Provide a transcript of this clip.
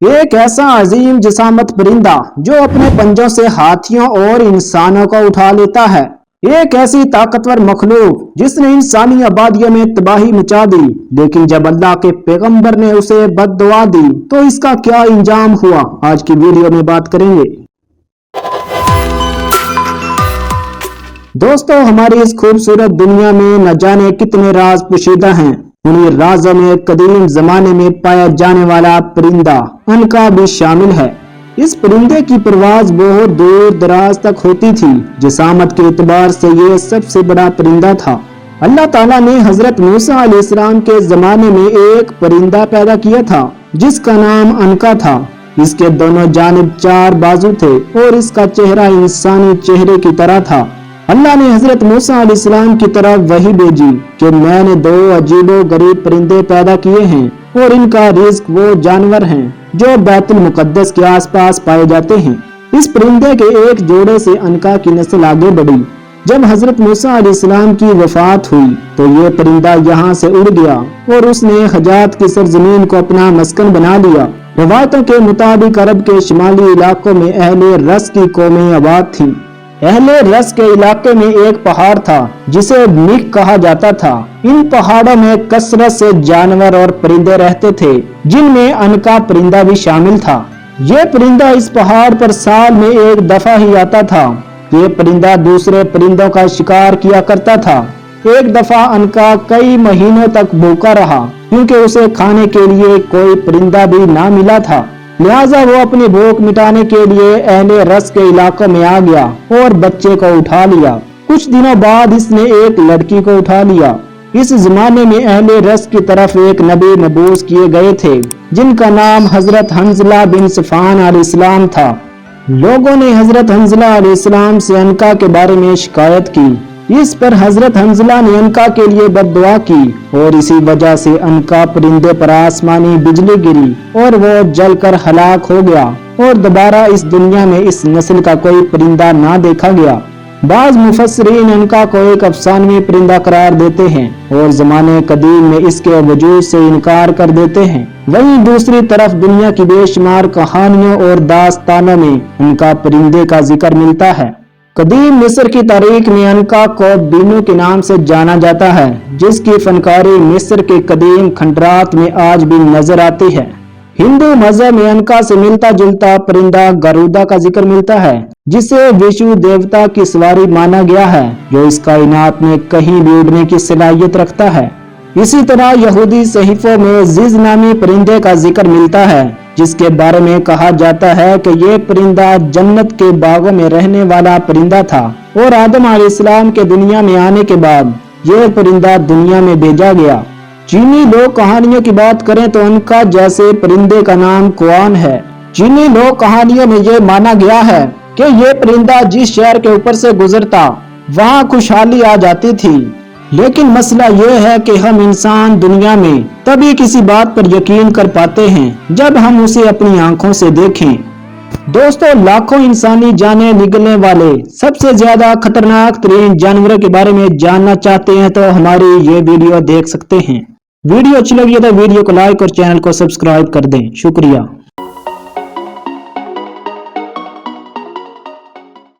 एक ऐसा अजीम जिसामत परिंदा जो अपने पंजों से हाथियों और इंसानों को उठा लेता है। एक ऐसी ताकतवर मखलूक जिसने इंसानी आबादियों में तबाही मचा दी, लेकिन जब अल्लाह के पैगंबर ने उसे बद्दुआ दी तो इसका क्या इंजाम हुआ, आज की वीडियो में बात करेंगे। दोस्तों, हमारी इस खूबसूरत दुनिया में न जाने कितने राज पोशीदा हैं। उन्हीं राजों में कदीम जमाने में पाया जाने वाला परिंदा अनका भी शामिल है। इस परिंदे की परवाज बहुत दूर दराज तक होती थी। जिसामत के एतबार से ये सबसे बड़ा परिंदा था। अल्लाह ताला ने हजरत मूसा अलैहिस्सलाम के जमाने में एक परिंदा पैदा किया था जिसका नाम अनका था। इसके दोनों जानिब 4 बाजू थे और इसका चेहरा इंसानी चेहरे की तरह था। अल्लाह ने हजरत मूसा अलैहिस्सलाम की तरफ वही भेजी कि मैंने 2 अजीबो गरीब परिंदे पैदा किए हैं और इनका रिज्क वो जानवर हैं जो बैतुल मुकद्दस के आसपास पाए जाते हैं। इस परिंदे के एक जोड़े से अनका की नस्ल आगे बढ़ी। जब हजरत मूसा अलैहिस्सलाम की वफात हुई तो ये परिंदा यहाँ से उड़ गया और उसने हजात की सरजमीन को अपना मस्कन बना लिया। रवायतों के मुताबिक अरब के शिमाली इलाकों में अहले रस की कौमें आबाद थी। अहले रस के इलाके में एक पहाड़ था जिसे मिक कहा जाता था। इन पहाड़ों में कसरत से जानवर और परिंदे रहते थे, जिनमें अनका परिंदा भी शामिल था। ये परिंदा इस पहाड़ पर साल में एक दफा ही आता था। ये परिंदा दूसरे परिंदों का शिकार किया करता था। एक दफा अनका कई महीनों तक भूखा रहा क्योंकि उसे खाने के लिए कोई परिंदा भी ना मिला था। लिहाजा वो अपनी भूख मिटाने के लिए अहले रस के इलाकों में आ गया और बच्चे को उठा लिया। कुछ दिनों बाद इसने एक लड़की को उठा लिया। इस जमाने में अहले रस की तरफ एक नबी मबूस किए गए थे जिनका नाम हजरत हंजला बिन सफान अलैहिस्सलाम था। लोगों ने हजरत हंजला अलैहिस्सलाम से अनका के बारे में शिकायत की। इस पर हजरत हंजला ने अनका के लिए बद्दुआ की और इसी वजह से अनका परिंदे पर आसमानी बिजली गिरी और वो जलकर हलाक हो गया और दोबारा इस दुनिया में इस नस्ल का कोई परिंदा ना देखा गया। बाज मुफस्सिरीन अनका को एक अफसानवी परिंदा करार देते हैं और जमाने कदीम में इसके वजूद से इनकार कर देते हैं। वहीं दूसरी तरफ दुनिया की बेशुमार कहानियों और दास्तानों में अनका परिंदे का जिक्र मिलता है। कदीम मिस्र की तारीख में अनका को बीनू के नाम से जाना जाता है, जिसकी फनकारी मिस्र के कदीम खंडरात में आज भी नजर आती है। हिंदू मजहब में अनका से मिलता जुलता परिंदा गरुदा का जिक्र मिलता है, जिसे विष्णु देवता की सवारी माना गया है, जो इस कायनात में कहीं भी उड़ने की सलाहियत रखता है। इसी तरह यहूदी सहीफों में जिज नामी परिंदे का जिक्र मिलता है, जिसके बारे में कहा जाता है कि ये परिंदा जन्नत के बागों में रहने वाला परिंदा था और आदम अलैहिस्सलाम के दुनिया में आने के बाद ये परिंदा दुनिया में भेजा गया। चीनी लोक कहानियों की बात करें तो अनका जैसे परिंदे का नाम कुआन है। चीनी लोक कहानियों में ये माना गया है कि ये परिंदा जिस शहर के ऊपर से गुजरता वहाँ खुशहाली आ जाती थी। लेकिन मसला ये है कि हम इंसान दुनिया में तभी किसी बात पर यकीन कर पाते हैं जब हम उसे अपनी आंखों से देखें। दोस्तों, लाखों इंसानी जानें निगलने वाले सबसे ज्यादा खतरनाक तरीन जानवरों के बारे में जानना चाहते हैं तो हमारी ये वीडियो देख सकते हैं। वीडियो अच्छी लगी तो वीडियो को लाइक और चैनल को सब्सक्राइब कर दें। शुक्रिया।